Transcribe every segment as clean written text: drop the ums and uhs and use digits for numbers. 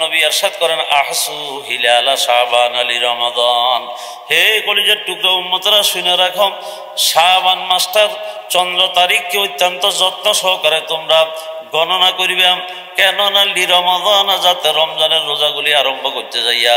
নবী ইরশাদ করেন আহসু হিলালা শাবান আলি রমাদান। হে কলিজার টুকরা উম্মতরা শুনে রাখো, শাবান মাসটার চন্দ্র তারিখকে অত্যন্ত যত্ন সহকারে তোমরা গণনা করিবে। কেননা লি রমাদান, যাতে রমজানের রোজাগুলি আরম্ভ করতে যাইয়া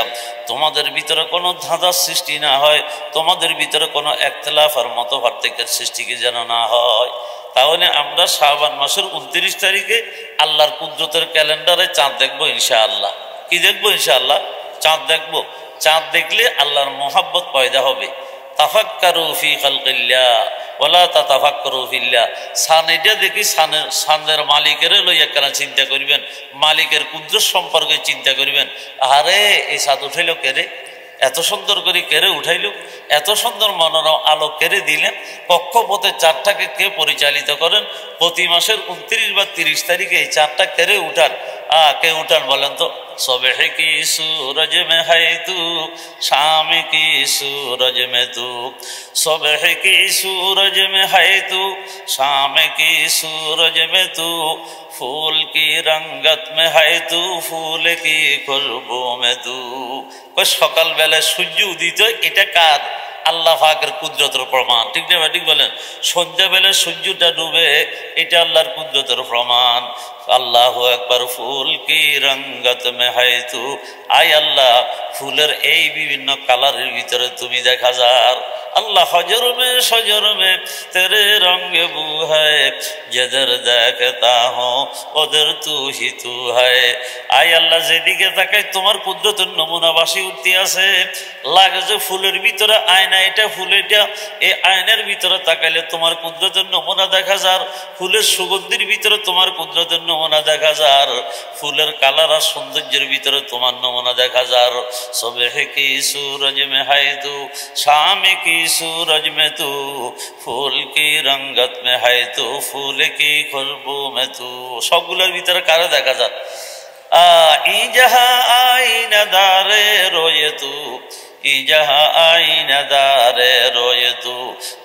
তোমাদের ভিতরে কোনো ধাঁধার সৃষ্টি না হয়, তোমাদের ভিতরে কোনো একতলাফ আর মত পার্থক্যের সৃষ্টিকে যেন না হয়। তাহলে আমরা শাবান মাসের 29 তারিখে আল্লাহর কুদরতের ক্যালেন্ডারে চাঁদ দেখবো ইনশাআল্লাহ। কি দেখবো? ইনশাআল্লাহ চাঁদ দেখবো। চাঁদ দেখলে আল্লাহর মোহাব্বত পয়দা হবে। তাফাক্কারু ফি খালকিল্লাহ ওয়ালা তাতাফাক্কারু ফিল্লাহ। সান এটা দেখি সানের মালিকের লইয়া কেন চিন্তা করিবেন, মালিকের কুদরত সম্পর্কে চিন্তা করিবেন। আরে এই চাঁদ উঠাইল কেরে, এত সুন্দর করে কেড়ে উঠাইল, এত সুন্দর মনোরম আলো কেড়ে দিলেন। কক্ষপথের চাঁদটাকে কে পরিচালিত করেন? প্রতি মাসের 29 বা 30 তারিখে এই চাঁদটা কেড়ে উঠান। কে উঠান বলেন তো? সুবহে কি সূরজ মে হ্যায় তু, শাম কি সূরজ মে তু। সুবহে কি সূরজ মে হ্যায় তু, শাম কি সূরজ মে তু। ফুল কি রঙ্গত মে হ্যায় তু, ফুল কি খুশবু মে তু। সকাল বেলায় সূর্য উদিত, এটা কার? আল্লাহ পাকের কুদরতের প্রমাণ। ঠিক না? ঠিক বলেন। সন্ধ্যা বেলায় সূর্যটা ডুবে, এটা আল্লাহর কুদরতের প্রমাণ। আল্লাহু আকবার। ফুল কি রঙ্গত মে হ্যায় তু। আয় আল্লাহ, ফুলের এই বিভিন্ন কালারের ভিতরে তুমি দেখা যার। अल्लाह हजर में तेरे रंग बू है, जिधर देखता हूँ उधर तू ही तू है। आय अल्लाह जेदिके ताकाय তোমার কুদরতের নমুনা বাসি উঠতে আছে। লাগে যে ফুলের ভিতরে আয়না, এটা ফুল, এটা এই আয়নার ভিতরে তাকাইলে তোমার কুদরতের নমুনা দেখা যার। ফুলের সুগন্ধির ভিতরে তোমার কুদরতের নমুনা দেখা যার। ফুলের কালার আর সৌন্দর্যের ভিতরে তোমার নমুনা দেখা যার। সুবহে কি সূরজ মে হায় তু, শাম কি सूरज में तू, फूल की रंगत में है तू, फूल की खुशबू में तू। सबগুলোর ভিতরে কারে দেখা যায়? ই জাহা আইনা দারে রোয়ে তু, ই জাহা আইনা দারে রোয়ে তু,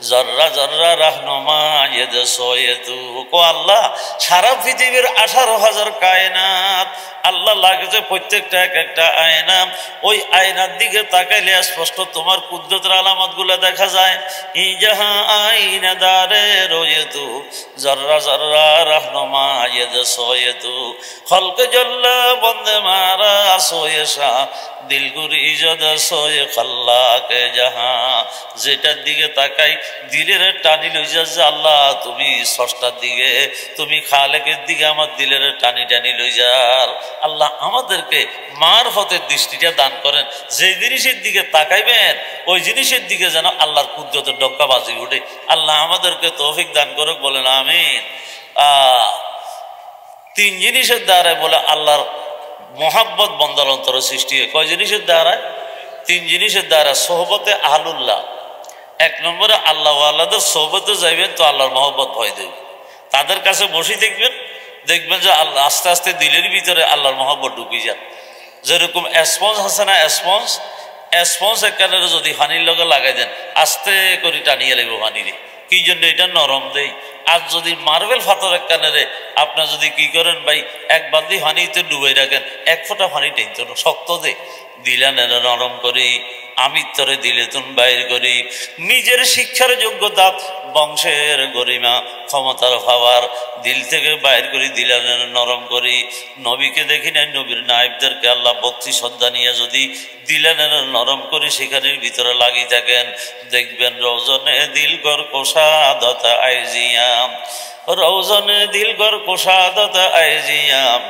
জর্রা জর্রা রহনুমা ইদ সোয়ে তু। কো আল্লাহ, সারা পৃথিবীর 18,000 কায়নাত আল্লাহ লাগছে প্রত্যেকটা এক একটা আয়না। ওই আয়নার দিকে তাকাইলে স্পষ্ট তোমার কুদরতের আলামত গুলো দেখা যায়। ই জাহা আইনা দারে রোয়ে তু, জর্রা জর্রা রহনুমা ইদ সোয়ে তু। খলক জল্লা বন্দে মারা সোয়ে শাহ, দিল গুরি ইজদ সোয়ে খাল্লাকে জাহা। যেটার দিকে তাকাই দিলের টানি লই যাচ্ছে। আল্লাহ তুমি স্রষ্টার দিকে, তুমি খালেকের দিকে আমার দিলের টানি টানি লই যার। আল্লাহ আমাদেরকে মারফতের দৃষ্টিটা দান করেন। যে জিনিসের দিকে তাকাইবেন ওই জিনিসের দিকে যেন আল্লাহর কুদরতের ডঙ্কা বাজি উঠে। আল্লাহ আমাদেরকে তৌফিক দান করুক, বলেন আমিন। 3 জিনিসের দ্বারাই বলে আল্লাহর মোহাব্বত বন্দার অন্তরে সৃষ্টি হয়। কয় জিনিসের দ্বারা? 3 জিনিসের দ্বারা। সোহবতে আহলুল্লাহ। 1 নম্বরে আল্লাহ আল্লাহদের সোহবতে যাইবেন তো আল্লাহর মহব্বত ভয় দেবে। তাদের কাছে বসে দেখবেন, দেখবেন যে আল্লাহ আস্তে আস্তে দিলের ভিতরে আল্লাহর মহব্বত ঢুকে যান। যেরকম স্পঞ্জ আছে না, স্পঞ্জ একখানে যদি পানির লগে লাগাই দেন আস্তে করে টানিয়ে লাগবে পানিরে। কি জন্য? এটা নরম দেই। আর যদি মার্বেল ফাতর একখানে আপনার যদি কি করেন ভাই, এক বালতি পানিতে ডুবাই রাখেন, 1 ফোঁটা পানি টেনতো না, শক্ত দে। দিলেন নরম করি, আমিত্তরে দিলে তুন বাইর করি। নিজের শিক্ষার যোগ্যতা, বংশের গরিমা, ক্ষমতার ভাবার দিল থেকে বাইর করি, দিলেন নরম করি। নবীকে দেখি নাই, নবীর নায়েবদেরকে আল্লাহ ভক্তি শ্রদ্ধা নিয়ে যদি দিলেন নরম করে সেখানের ভিতরে লাগিয়ে থাকেন, দেখবেন রওজনে দিলগর কোষাদত আইজিয়াম, রওজনে দিলগর কোষাদত আইজিয়াম,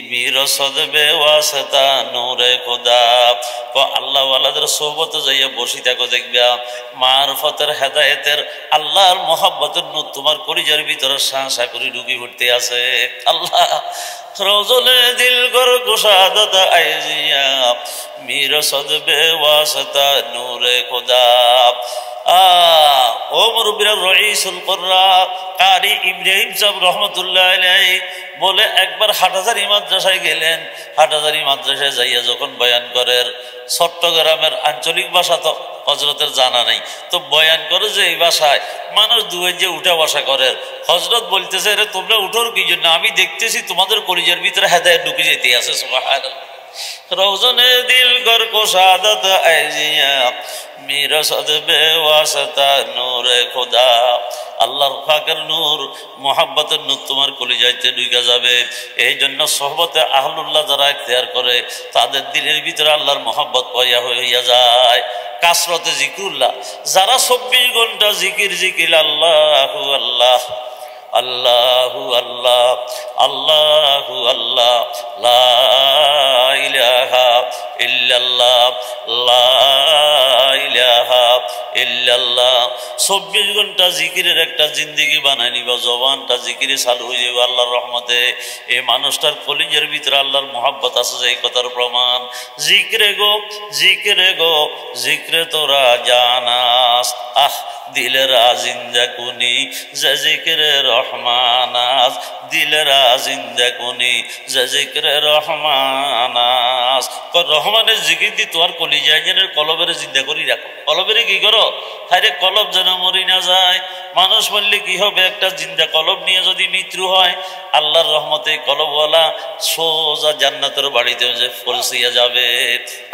মিরসদ বেওয়াসতা নূরে খোদা। আল্লাহ ওয়ালাদের সোহবতে যাইয়া বসি থাকো, দেখবা মারফতের হেদায়েতের আল্লাহর মোহাব্বতের নূর তোমার কলিজার ভিতরে শাঁসা করে ঢুকি ফুটতে আছে। আল্লাহ রওজনে দিলগর কুশাদত আইজিয়া, মিরসদ বেওয়াসতা নূরে খোদা। ও মুরব্বিরা, রঈসুল কুররা কারি ইব্রাহিম সাহেব রহমতুল্লাহ আলাইহি বলে একবার হাটহাজারী মাদ্রাসায় গেলেন। হাটহাজারী মাদ্রাসায় যাইয়া যখন বয়ান করেন, চট্টগ্রামের আঞ্চলিক ভাষা তো হজরতের জানা নেই, তো বয়ান করে যে এই ভাষায় মানুষ দুয়ে যে উঠা বসা করে। হজরত বলতেছে, রে তোমরা উঠোর কি জন্য? আমি দেখতেছি তোমাদের কলিজার ভিতরে হেদায়েত ঢুকে যেতে আছে। সুবহানাল্লাহ। রওজনে দিল গর কো শাহাদাত আইজিয়া মেরা সদবে ওয়াসতা নূরে খোদা। আল্লাহর পাকের নূর, মোহাব্বতের নূর তোমার কলিজাতে ঢুকে যাবে। এই জন্য সোহবতে আহলুল্লাহ যারা ইখতিয়ার করে তাদের দিলের ভিতরে আল্লাহর মোহাব্বত পয়দা হইয়া যায়। কাসরতে জিকরুল্লাহ, যারা 24 ঘন্টা জিকির জিকির আল্লাহু আল্লাহ আল্লাহু আল্লাহ আল্লাহু আল্লাহ লা ইলাহা ইল্লাল্লাহ লা ইলাহা ইল্লাল্লাহ, 24 ঘন্টা জিকিরের একটা জিন্দেগি বানাই নিবা, জবানটা জিকিরে চালু হয়ে যাবে আল্লাহর রহমতে। এই মানুষটার কলিজার ভিতরে আল্লাহর মোহাব্বত আছে, যে এই কথার প্রমাণ। জিক্রে গো জিক্রে গো জিক্রে তোরা জানাস, আহ দিলেরা জিন্দা কুনি যে জিক্রে রহমানাস, দিলেরা জিন্দা কুনি যে জিক্রে রহমানাস। রহমানের জিকির দি তোমার কলিজায় যেন কলবের জিন্দা করি রাখো। কলবের কি করো? হায়রে কলব যেন মরি না যায়। মানুষ বললে কি হবে? একটা জিন্দা কলব নিয়ে যদি মৃত্যু হয়, আল্লাহর রহমতে কলবওয়ালা সোজা জান্নাতের বাড়িতে যে পৌঁছিয়া যাবে।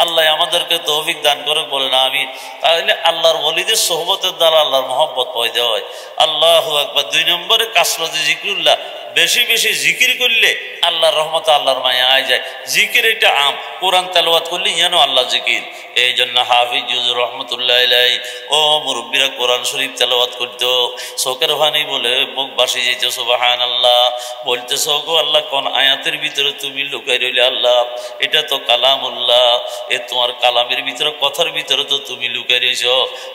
আল্লাহ আমাদেরকে তৌফিক দান করে, বলেন আমিন। তাহলে আল্লাহর ওলিদের সোহবতের দ্বারা আল্লাহর মহব্বত পয়দা হয়। আল্লাহু আকবার। 2 নম্বরে কাসরতে জিকরুল্লাহ, বেশি বেশি জিকির করলে আল্লাহর রহমত আল্লাহর মায়া আয় যায়। জিকির এটা আম, কোরআন তেলাওয়াত করলে যেন আল্লাহ জিকির। এই জন্য হাফিজ জুজুর রহমতুল্লাহ আলাইহি ও মুরব্বীরা কোরআন শরীফ তেলাওয়াত করতো, চোখের পানি বলে মুখ বাসি যেত। সুবহানাল্লাহ। বলতেছ, গো আল্লাহ কোন আয়াতের ভিতরে তুমি লুকাই রইলে? আল্লাহ এটা তো কালামুল্লাহ, এ তোমার কালামের ভিতরে, কথার ভিতরে তো তুমি লুকাই রয়েছ।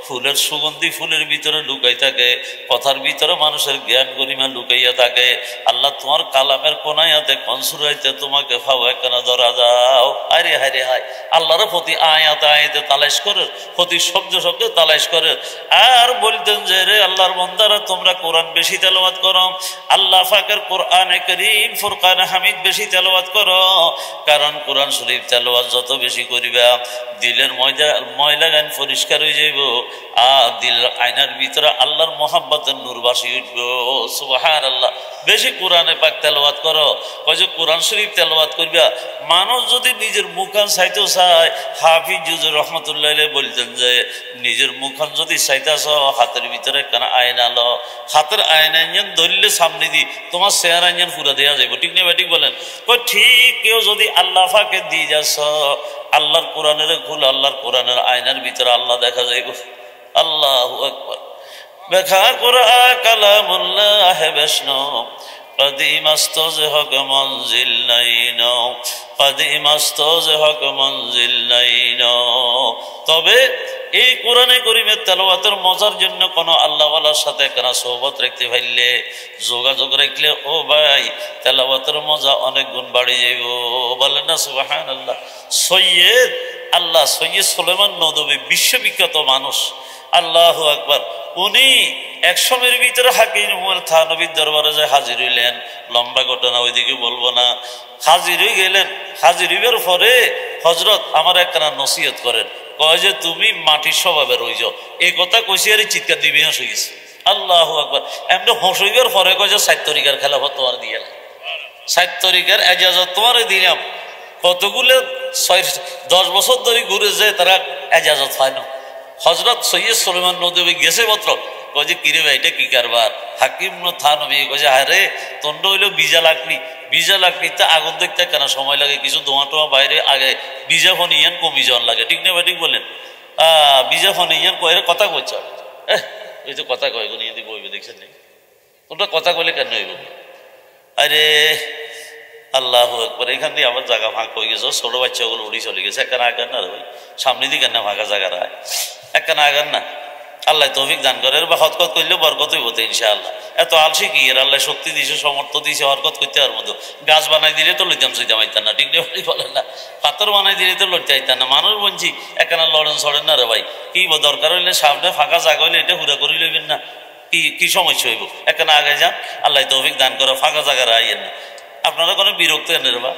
ফুলের সুগন্ধি ফুলের ভিতরে লুকাই থাকে, কথার ভিতরে মানুষের জ্ঞান গরিমা লুকাইয়া থাকে। আল্লাহ তোমার কালামের কোন আয়াতে কোন সূরাতে তোমাকে ফাওয়া কেন ধরা দাও? আরে হায় রে হায়, আল্লাহর প্রতি আয়াতে আয়াতে তালাশ করে, প্রতি শব্দে শব্দে তালাশ করে। আর বলতেন যে, রে আল্লাহর বান্দারা তোমরা কোরআন বেশি তেলাওয়াত করো, আল্লাহ পাকের কোরআনে কারীম ফুরকান হামিদ বেশি তেলাওয়াত করো। কারণ কোরআন শরীফ তেলাওয়াত যত বেশি করিবা, দিলের ময়লা গান পরিষ্কার হয়ে যাইব, আর দিলের আয়নার ভিতরে আল্লাহর মোহাব্বতের নূর বাসি উঠব। সুবহানাল্লাহ। বেশি কোরআনে পাক তেলাওয়াত করো। কয় যে কোরআন শরীফ তেলাওয়াত করবা, মানুষ যদি নিজের মুখান চাইতে চায়, হাফিজ জুজুর রহমতুল্লাহ আলাইহি বলতেন যে, নিজের মুখান যদি চাইতেছ, হাতের ভিতরে কেন আয়না লো, হাতের আয়না ইঞ্জন ধরলে সামনে দি তোমার চেহারা ইঞ্জন পুরা দেওয়া যাইব। ঠিক না ঠিক বলেন? ঠিক কেউ যদি আল্লাহ পাকে দিয়ে যাচ্ছ, আল্লাহর কোরআনের ভুল, আল্লাহর কোরআনের আয়নার ভিতরে আল্লাহ দেখা যাইব। আল্লাহু আকবার। বেখা কোরআন কালামুল্লাহ বেশনো কদিম আস্তজ হক মঞ্জিল নাই নো, কদিম আস্তজ হক মঞ্জিল নাই নো। তবে এই কোরআনে করিমের তেলাওয়াতের মজার জন্য কোনো আল্লাহওয়ালার সাথে কেন সোহবত রাখতে পারলে, যোগাযোগ রাখলে, ও ভাই তেলাওয়াতের মজা অনেক গুণ বাড়ি যাইব। বলেন না সুবহানাল্লাহ। সৈয়দ আল্লাহ সৈয়দ সুলাইমান নদভী বিশ্ববিখ্যাত মানুষ। আল্লাহু আকবার। উনি এক সময়ের ভিতরে হাকিম উমর থানবীর দরবারে যায় হাজির হইলেন। লম্বা ঘটনা, ওইদিকে বলবো না। হাজির হয়ে গেলেন। হাজির হইবার পরে হজরত আমার একখানা নসিহত করেন, কয় যে তুমি মাটির স্বভাবের হয়ে যাও। এই কথা কইছি আর চিৎকার দিবি হাস হয়ে গেছে। আল্লাহু আকবার। এমনি হোস হইবার পরে কয় যে 7 তরিকার খেলাফত তোমার দিয়ে, 7 তরিকার এজাজত তোমার দিলাম। কতগুলো 10 বছর ধরে ঘুরে যায়, তারা এজাজত পায় না। হজরত সৈয়দ সুলাইমান নদভী গেছে মাত্র, কয় যে কিরে ভাই এটা কি কারবার? হাকিম থানবী কয় যে, আরে তন্ড হইলেও ভিজা লাগনি, ভিজা লাগনি তা আগুন দেখতে কেন সময় লাগে? কিছু ধোঁয়া টোয়া বাইরে আগে ভিজা ফোন ইয়ান কমি যাওয়ার লাগে। ঠিক না ভাই ঠিক বলেন? ভিজা ফোন ইয়ান কয়ে কথা কইছ, ওই তো কথা কয় গুনি যদি বইবে দেখছেন নি তোমরা কথা কইলে কেন হইব? আরে আল্লাহু আকবার। এখান দিয়ে আমার জায়গা ফাঁক হয়ে গেছে, ছোট বাচ্চাগুলো উড়ি চলে গেছে। একখানা আগান না ভাই, সামনে দিকে না ফাঁকা জায়গা রায়, একখানা আগান না। আল্লাহ তৌফিক দান করে, বা হরকত করলে বরকত হইব তো ইনশাআল্লাহ। এত আলসি কি এর? আল্লাহ শক্তি দিয়েছে, সমর্থ দিয়েছে, হরকত করতে আর মতো। গাছ বানাই দিলে তো লইতাম সইতাম আইতাম না। ঠিক নেই বলেন না? পাথর বানাই দিলে তো লড়তে আইতাম না। মানুষ বলছি একখানা লড়েন ছড়েন না রে ভাই। কি দরকার হইলে সামনে ফাঁকা জায়গা হইলে এটা হুড়া করে লইবেন না। কি সমস্যা হইব? একখানা আগে যান, আল্লাহ তৌফিক দান করে, ফাঁকা জায়গা আইয়েন না। আপনারা কোনো বিরক্ত এনে রে বা।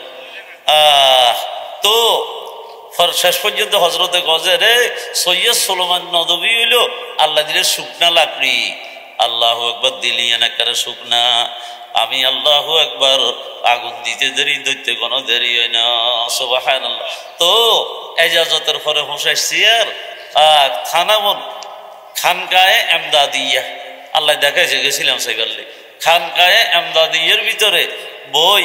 তো শেষ পর্যন্ত হজরতে গজে রে সৈয়দ সোলোমান নদবী হইল আল্লাহ দিলে শুকনা লাকড়ি। আল্লাহু আকবার দিলিয়েন একারে শুকনা। আমি আল্লাহু আকবার আগুন দিতে দেরি ধরতে কোনো দেরি হয় না। সুবহানাল্লাহ। তো এজাজতের পরে হুঁসাইছি আর থানামন খানকায়ে এমদাদিয়া আল্লাহ দেখাইছে, গেছিলাম সাইবাল্লি খানকায়ে এমদাদিয়ার ভিতরে বই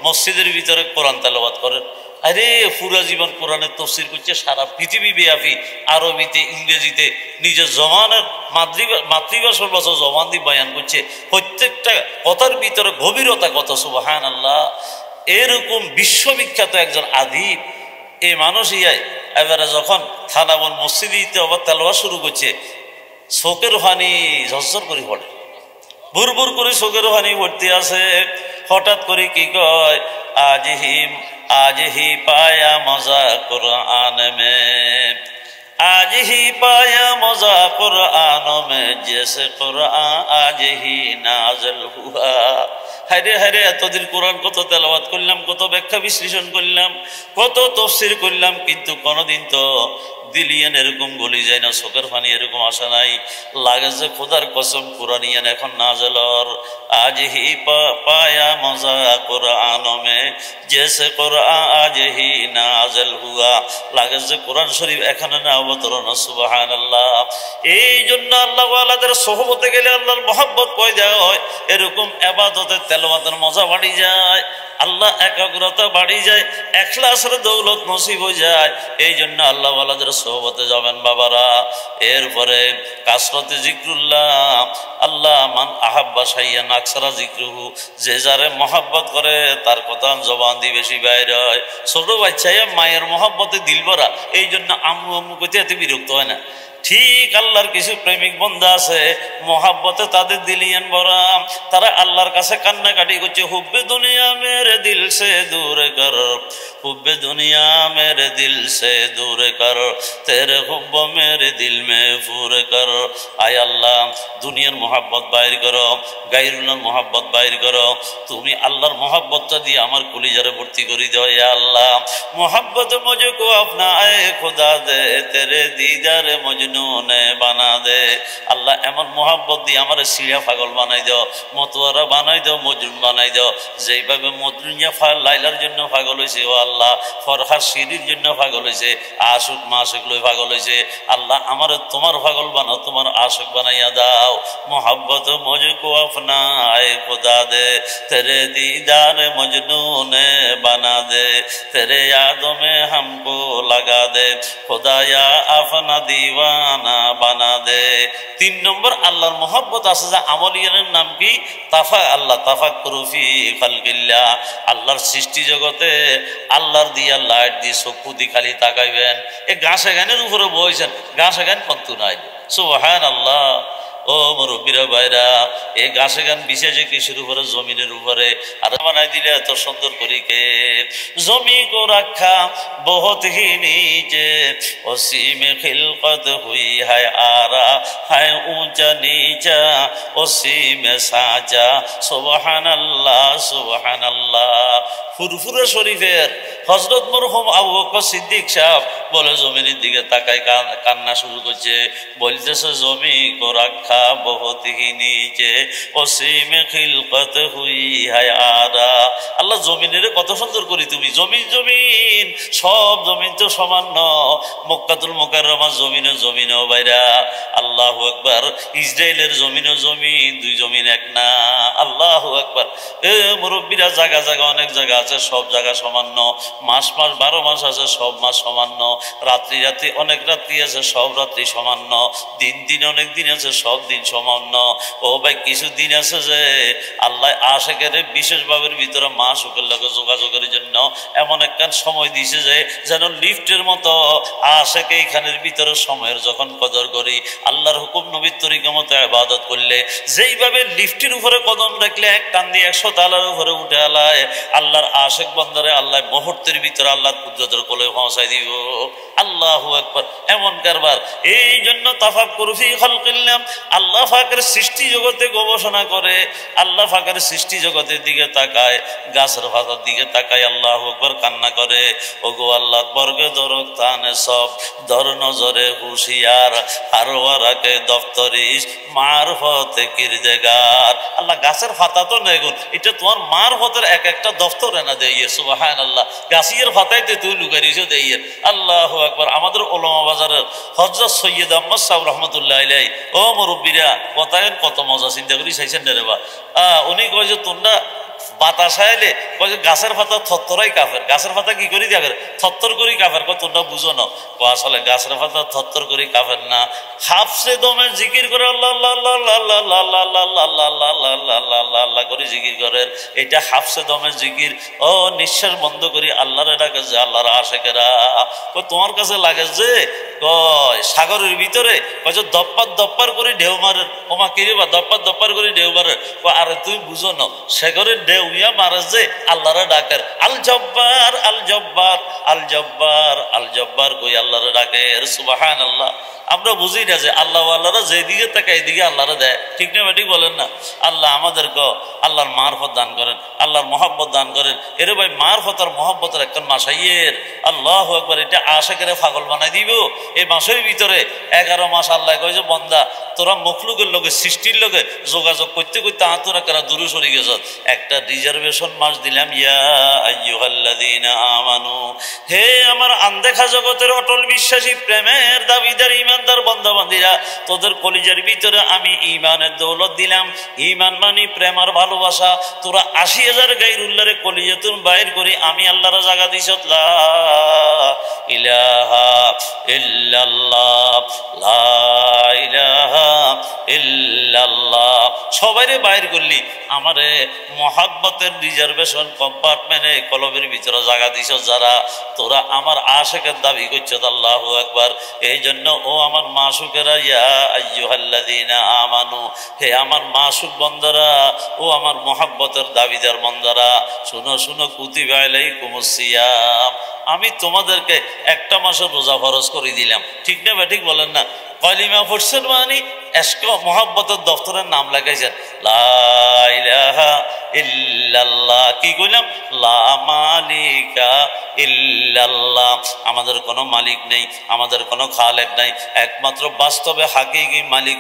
মসজিদের ভিতরে কোরআন তেলাওয়াত করেন। আরে পুরা জীবন কোরআনের তফসির করছে, সারা পৃথিবী ব্যাপী আরবিতে ইংরেজিতে নিজের জমানের মাতৃভাষার ভাষা জবান দিয়ে বয়ান করছে। প্রত্যেকটা কথার ভিতরে গভীরতা কত। সুবহানাল্লাহ। এরকম বিশ্ববিখ্যাত একজন আদিব এই মানুষ ইয়াই এবারে যখন থানাবন মসজিদে আবার তেলাওয়াত শুরু করছে, চোখের পানি ঝরঝর করে পড়ে, বুরবুর করে চোখের পানি ভর্তি আছে। হঠাৎ করে কি কয়, आज ही पाया मजा कुरान में, आज ही पाया मजा कुरान में, जैसे कुरान आज ही नाज़िल हुआ। হায়রে হায়রে, এতদিন কোরআন কত তেলাওয়াত করলাম, কত ব্যাখ্যা বিশ্লেষণ করলাম, কত তফসির করলাম, কিন্তু কোনোদিন তো দিলিয়ান এরকম গলি যায় না, চোখের পানি এরকম আসে নাই। লাগে যে খোদার কসম কোরআনিয়ান এখন নাজেলর। আজ হি পায়া মজা কোরআন মে, জেসে কোরআন আজ হি নাজেল হুয়া। লাগে যে কোরআন শরীফ এখানে না অবতরণ। সুবহানাল্লাহ। এই জন্য আল্লাহ ওয়ালাদের সোহবতে গেলে আল্লাহর মহব্বত পয়দা হয়, এরকম ইবাদতের তেলাওয়াতের মজা বাড়ি যায়, আল্লাহ একাগ্রতা বাড়ি যায়, ইখলাসের দৌলত নসিব হয়ে যায়। এই জন্য আল্লাহ ওয়ালাদের সোহবতে যাবেন বাবারা। এরপরে কাসরতে জিক্রুল্লাহ, আল্লাহ মান আহাব্বা শাইয়ান আকসারা জিক্রুহু, যে যারে মহব্বত করে তার কথা জবান দিয়ে বেশি বাইর হয়। ছোট বাচ্চায় মায়ের মহব্বতে দিল ভরা, এই জন্য আম্মু আম্মু কইতে এত বিরক্ত হয় না। ঠিক আল্লাহর কিছু প্রেমিক বন্ধা আছে মহাব্বতে তাদের দিলিয়ান ভরা, তারা আল্লাহর কাছে কান্নাকাটি করছে, হুব্বে দুনিয়া মেরে দিল সে দূর কর, হুব্বে দুনিয়া মেরে দিল সে দূর কর, তেরে হুব্ব মেরে দিল মে ফুর কর। আয় আল্লাহ, দুনিয়ার মহাব্বত বাইর করো, গায়রুল্লাহর মহাব্বত বাইর করো, তুমি আল্লাহর মহাব্বতটা দিয়ে আমার কলিজারে ভর্তি করে দাও। ইয়া আল্লাহ, मोहब्बत मुझको अपना आए खुदा दे, तेरे दीदार मजनूने बना दे। আল্লাহ এমন মোহাব্বত দিয়ে আমার সিরিয়া পাগল বানাই দাও, মতোয়ারা বানাই দাও, মজনুন বানাই দাও। যেইভাবে মজনুনিয়া লাইলার জন্য পাগল হয়েছে, ও আল্লাহ ফরহার সিরির জন্য পাগল হয়েছে, আশুক মাশুক লই পাগল হয়েছে, আল্লাহ আমার তোমার পাগল বানাও, তোমার আশুক বানাইয়া দাও। মোহাব্বত মুঝকো अपना आए खुदा दे, तेरे दीदार मजनूने बना दे, तेरे यादों में हमको लगा दे, खुदाया अपना दीवाना बना दे। 3 নম্বর আল্লাহর মহব্বত আছে যে আমলিয়ানের নাম কি? তাফা আল্লাহ তাফাক্কুরু ফি খালকিল্লাহ, আল্লাহর সৃষ্টি জগতে আল্লাহর দিয়া লাইট দিয়ে চক্ষু দিয়ে খালি তাকাইবেন। এই গাছে গানের উপরে বইছেন, গাছে গান কন্তু নাই। সুবহানাল্লাহ। ও মুরব্বীরা ভাইরা, এই গাছে গান বিশেষ কিসের উপরে? জমিনের উপরে। আর বানাই দিলে এত সুন্দর করি কে? জমি কো রাখা বহুত হি নীচে, ওসি মে খিলকত হুই হায় আরা, হায় উঁচা নিচা ওসি মে সাঁচা। সুবহানাল্লাহ সুবহানাল্লাহ। ফুরফুরা শরীফের হযরত মরহুম আবু বকর সিদ্দিক সাহেব বলে জমিনের দিকে তাকায় কান্না শুরু করছে, বলতেছে জমি কো রাখা বহুত হি নিচে, ওসি মে খিলকত হুই হায় আরা। আল্লাহ জমিনের কত সুন্দর করি তুমি। জমিন জমিন, সব জমিন তো সমান ন। মক্কাতুল মুকাররমার জমিনে জমিনেও বাইরা। আল্লাহু আকবার। ইসরায়েলের জমিনে জমিন, দুই জমিন এক না। আল্লাহু আকবার। এ মুরব্বীরা, জায়গা জায়গা অনেক জায়গা আছে, সব জায়গা সমান। মাস মাস 12 মাস আছে, সব মাস সমান। রাত্রি রাত্রি অনেক রাত্রি আছে, সব রাত্রি সমান। দিন দিন অনেক দিন আছে, সব দিন সমান। ও ভাই, কিছু দিন আছে যে আল্লাহ আশেকের বিশেষভাবে ভিতরে মা শুকের লোকের যোগাযোগের জন্য এমন একখান সময় দিছে যে যেন লিফটের মতো আশেকে এইখানের ভিতরে সময়ের যখন কদর করি, আল্লাহর হুকুম নবীর তরিকা মতো ইবাদত করলে যেইভাবে লিফটের উপরে কদম রাখলে এক টান দিয়ে 100 তালার উপরে উঠে আলায়, আল্লাহর আশেক বন্দরে আল্লাহ মুহূর্তের ভিতরে আল্লাহর কুদরতের কোলে পৌঁছাই দিব। আল্লাহু আকবার। এমন কারবার। এই জন্য তাফাক্কুরু ফি খালকিল্লাহ, আল্লাহ পাকের সৃষ্টি জগতে গবেষণা করে, আল্লাহ পাকের সৃষ্টি জগতের দিকে তাকায়, গাছের পাতার দিকে তাকায়, আল্লাহু আকবার কান্না করে, ওগো আল্লাহ বর্গে দরক তানে সব দর নজরে হুশিয়ার হারওয়ারাকে দফতরিস মারফতে কিরদেগার। আল্লাহ গাছের পাতা তো নেগুন, এটা তোমার মারফতের এক একটা দফতরে না দেয়। সুবহানাল্লাহ, গাছের পাতাইতে তুই লুকাইছো দেয়। আল্লাহু আকবার। আমাদের ওলামা বাজারের হযরত সৈয়দ আহমদ সাহেব রহমতুল্লাহ আলাইহি, ও মুরব্বীরা কথায় কত মজা, চিন্তা করি চাইছেন রে বা। উনি কয় যে তোমরা বাতাস আইলে কয় যে গাছের পাতা থরথরাই কাফের, গাছের পাতা কি করি দেখেন থরথর করি কাফের। কয় তোমরা বুঝো না, আসলে গাছের পাতা থরথর করি কাফের না, হাফসে দমে জিকির করে আল্লাহ আল্লাহ আল্লাহ আল্লাহ আল্লাহ আল্লাহ আল্লাহ আল্লাহ আল্লাহ আল্লাহ আল্লাহ আল্লাহ আল্লাহ আল্লাহ করে জিকির করেন। এটা হাফসে দমের জিকির। ও নিঃশ্বাস বন্ধ করি আল্লাহরে ডাকে যে আল্লাহর আশেকেরা। তোমার কাছে লাগে যে কয় সাগরের ভিতরে কয় যে দপ্পার দপ্পার করে ঢেউ মারে, ওমা কিরে বা দপ্পার দপ্পার করে ঢেউ মারে। আরে তুমি বুঝো না, সাগরের ঢেউ ইয়া মারে যে আল্লাহরে ডাকের আল জব্বার আল জব্বার আল জব্বার আল জব্বার কই আল্লাহরে ডাকের। সুবহানাল্লাহ। আমরা বুঝি না যে আল্লাহ আল্লাহরা যেদিকে তাকে এইদিকে আল্লাহরা দেয়, ঠিক না ঠিক বলেন না? আল্লাহ আমাদেরকে আল্লাহর মারফত দান করেন, আল্লাহর মহব্বত দান করেন। এরে ভাই মারফত আর মহব্বতের একটা মাসাইয়ের আল্লাহু আকবার, এটা আশাকেরে পাগল বানাই দিব। এই মাসের ভিতরে 11 মাস আল্লাহ কয় যে বন্দা তোরা মখলুকের লগে সৃষ্টির লগে যোগাযোগ করতে করতে তোরা কেন দূরে সরে গেছ, একটা রিজার্ভেশন মাস দিলাম। ইয়া আইয়ুহাল্লাযীনা আমানু, হে আমার আনদেখা জগতের অটল বিশ্বাসী প্রেমের দাবিদার ইমানদার বান্দাবান্দীরা, তোদের কলিজার ভিতরে আমি ঈমানের দৌলত দিলাম। ঈমান মানে প্রেম আর ভালোবাসা। তোরা 80,000 গায়রুল্লাহরে কলিজাতুন বাইর করি আমি আল্লাহর জায়গা দিছ। লা ইলাহা ইল্লাল্লাহ লা ইলাহা ইল্লাল্লাহ সবাইরে বাইর করলি, আমারে মহাব্বতের রিজার্ভেশন কম্পার্টমেন্টে কলবের ভিতরে জায়গা দিছ। যারা তোরা আমার আশিকের দাবি করছ আল্লাহু আকবার। এই জন্য ও আমার মাসুকেরা, ইয়া আইয়ুহাল্লাযীনা আমানু, হে আমার মাসুক বন্দারা, ও আমার মহাব্বতের দাবিদার বন্দারা, শুনো শুনো, কুতিবা আলাইকুমুস সিয়াম, আমি তোমাদেরকে একটা মাসের রোজা ফরজ করে দিলাম। ঠিক না ঠিক বলেন না? কালিমা পড়ছেন মানে এশক মহব্বতের দফতরের নাম লাগাইছেন, লা ইলাহা ইল্লাল্লাহ। কি কইলাম? লা মালিকা ইল্লাল্লাহ, আমাদের কোনো মালিক নেই, আমাদের কোনো খালেক নাই, একমাত্র বাস্তবে হাকিকি মালিক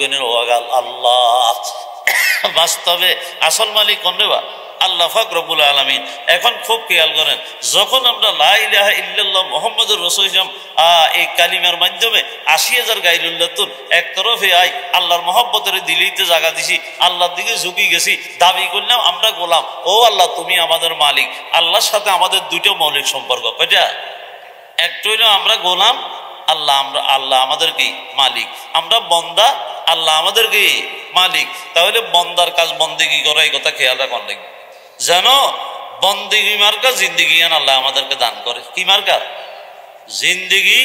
আল্লাহ। বাস্তবে আসল মালিক কোন রে বা? আল্লাহ পাক রব্বুল আলামিন। এখন খুব খেয়াল করেন, যখন আমরা লা ইলাহা ইল্লাল্লাহ মুহাম্মাদুর রাসূলুল্লাহ এই কালিমার মাধ্যমে 80,000 গায়রুল্লাহ তুন এক তরফে আই আল্লাহর মহব্বতের দিলিতে জায়গা দিছি, আল্লাহর দিকে ঝুঁকি গেছি, দাবি করলাম আমরা গোলাম। ও আল্লাহ তুমি আমাদের মালিক। আল্লাহর সাথে আমাদের দুটো মৌলিক সম্পর্ক, কয়টা? একটা হইল আমরা গোলাম, আল্লাহ আমাদের কি মালিক, আমরা বন্দা, আল্লাহ আমাদের কি মালিক। তাহলে বন্দার কাজ বন্দেগি করা, এই কথা খেয়াল রাখুন লাগবে। জানো বন্দেগি মার্কা জিন্দিগি আল্লাহ আমাদেরকে দান করে। কি মার্কা? জিন্দিগি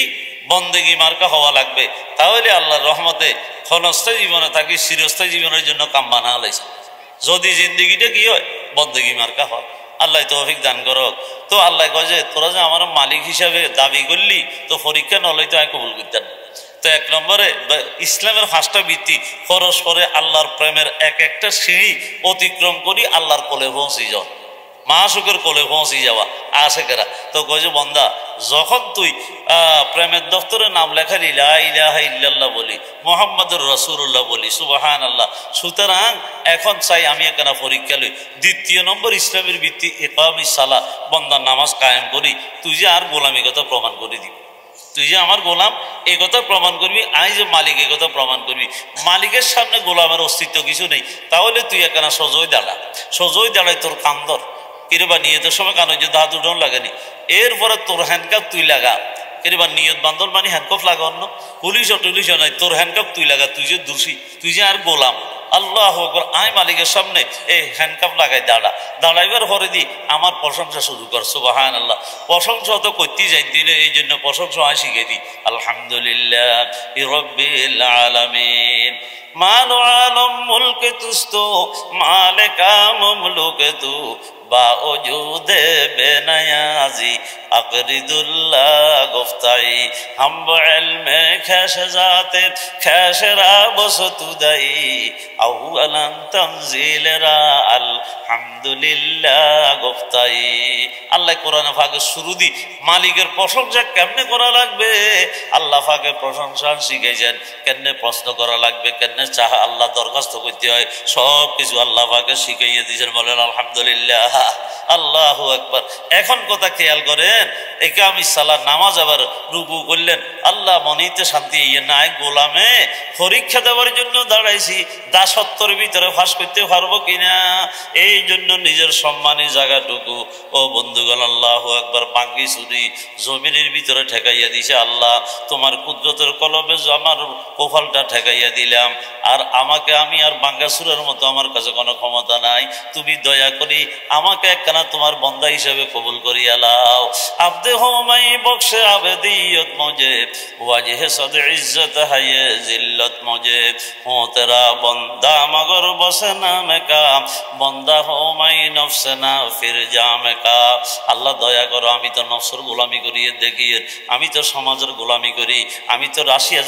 বন্দেগি মার্কা হওয়া লাগবে। তাহলে আল্লাহর রহমতে ক্ষণস্থায়ী জীবনে থাকি, চিরস্থায়ী জীবনের জন্য কাম বানা হলাইছে। যদি জিন্দিগিটা কি হয়? বন্দেগি মার্কা হয়। আল্লাহ তৌফিক দান করক। তো আল্লাহ কয় যে তোরা যে আমার মালিক হিসাবে দাবি করলি, তো পরীক্ষা নলই তো আমি কবুল করতেন। তো এক নম্বরে ইসলামের 5টা ভিত্তি, পরস্পরে আল্লাহর প্রেমের এক একটা সিঁড়ি অতিক্রম করি আল্লাহর কোলে পৌঁছি যাও, মাসুকের কোলে পৌঁছি যাওয়া আশেকেরা। তো কয় যে বন্দা যখন তুই প্রেমের দফতরে নাম লেখালি, লা ইলাহা ইল্লাল্লাহ বলি, মুহাম্মাদুর রাসূলুল্লাহ বলি, সুবহানাল্লাহ। সুতরাং এখন চাই আমি এখানে পরীক্ষা লই। 2 নম্বর ইসলামের ভিত্তি ইকামিস সালাহ, বন্দার নামাজ কায়েম করি। তুই যে আর গোলামি কথা প্রমাণ করে দিবি, তুই যে আমার গোলাম এই কথা প্রমাণ করবি, আমি যে মালিক এই কথা প্রমাণ করবি। মালিকের সামনে গোলামের অস্তিত্ব কিছু নেই। তাহলে তুই এখানে সজই দাঁড়াই তোর কান্দর কিরবা নিয়তের সময় কানো যে দাঁত উঠন লাগেনি, এরপরে তোর হ্যান্ডকাপ তুই লাগা। কিরবা নিয়ত বান্ধব মানে হ্যান্ডকাপ লাগা অন্য পুলিশও নাই, তোর হ্যান্ডকাপ তুই লাগা। তুই যে দোষী, তুই যে আর গোলাম, আল্লাহু আকবার। আই মালিকের সামনে এই হ্যান্ডকাপ লাগাই দাঁড়াইবার পরে দি আমার প্রশংসা শুরু কর। সুবহানাল্লাহ। প্রশংসা তো করতেই যাই দিলে, এই জন্য প্রশংসা আমি শিখে দিই, আলহামদুলিল্লাহ রাব্বিল আলামিন। মাল আলম মুলকে তুस्तो মালিকা মমলুকে তু বা ওজুদে বেনায়াজি আকরিদুল্লাহ গুফতাই হাম ইলমে খাশ জাতে খাশরা বসতুদাই আউয়ালান তানজিল রা আলহামদুলিল্লাহ গুফতাই। আল্লাহ কোরআনে পাকে শুরু দি মালিকের প্রশংসা কেমনে করা লাগবে আল্লাহ পাকে প্রশংসা শিখাইছেন, কেমনে প্রশ্ন করা লাগবে, কেমনে চাহা আল্লাহ দরখাস্ত করতে হয়, সব কিছু আল্লাহ পাকে শিখাইয়ে দিয়েছেন। বলেন আলহামদুলিল্লাহ, আল্লাহু আকবার। এখন কথা খেয়াল করেন, একামিস সালাত নামাজ আবার রুকু করলেন, আল্লাহ মনিতে শান্তি ইয়ে নাই গোলামে পরীক্ষা দেওয়ার জন্য দাঁড়াইছি, দাসত্বর ভিতরে ফাঁস করতে পারবো কিনা, এই জন্য নিজের সম্মানী জায়গাটুকু ও বন্ধুগণ আল্লাহু আকবার বাঙ্গি চুরি জমিনের ভিতরে ঠেকাইয়া দিছে। আল্লাহ তোমার কুদরতের কলবে আমার কোফালটা ঠেকাইয়া দিলাম, আর আমাকে আমি আর বাঙ্গা সুরের মতো আমার কাছে কোনো ক্ষমতা নাই, তুমি দয়া করি আমাকে একখানা তোমার বন্দা হিসেবে কবুল করিয়া লাও। আব্দে হোমাই বক্সে আবেদিয়ত মজে ওয়াজহে সদ ইজ্জত হায়ে জিল্লত মজে হো তেরা বন্দা মগর বসে নামে কা বন্দা হোমাই নফসে না ফির জামে কা। আল্লাহ দয়া করো, আমি তো নফসের গোলামি করি দেখিয়ে, আমি তো সমাজের গোলামি করি, আমি তো রাশিয়া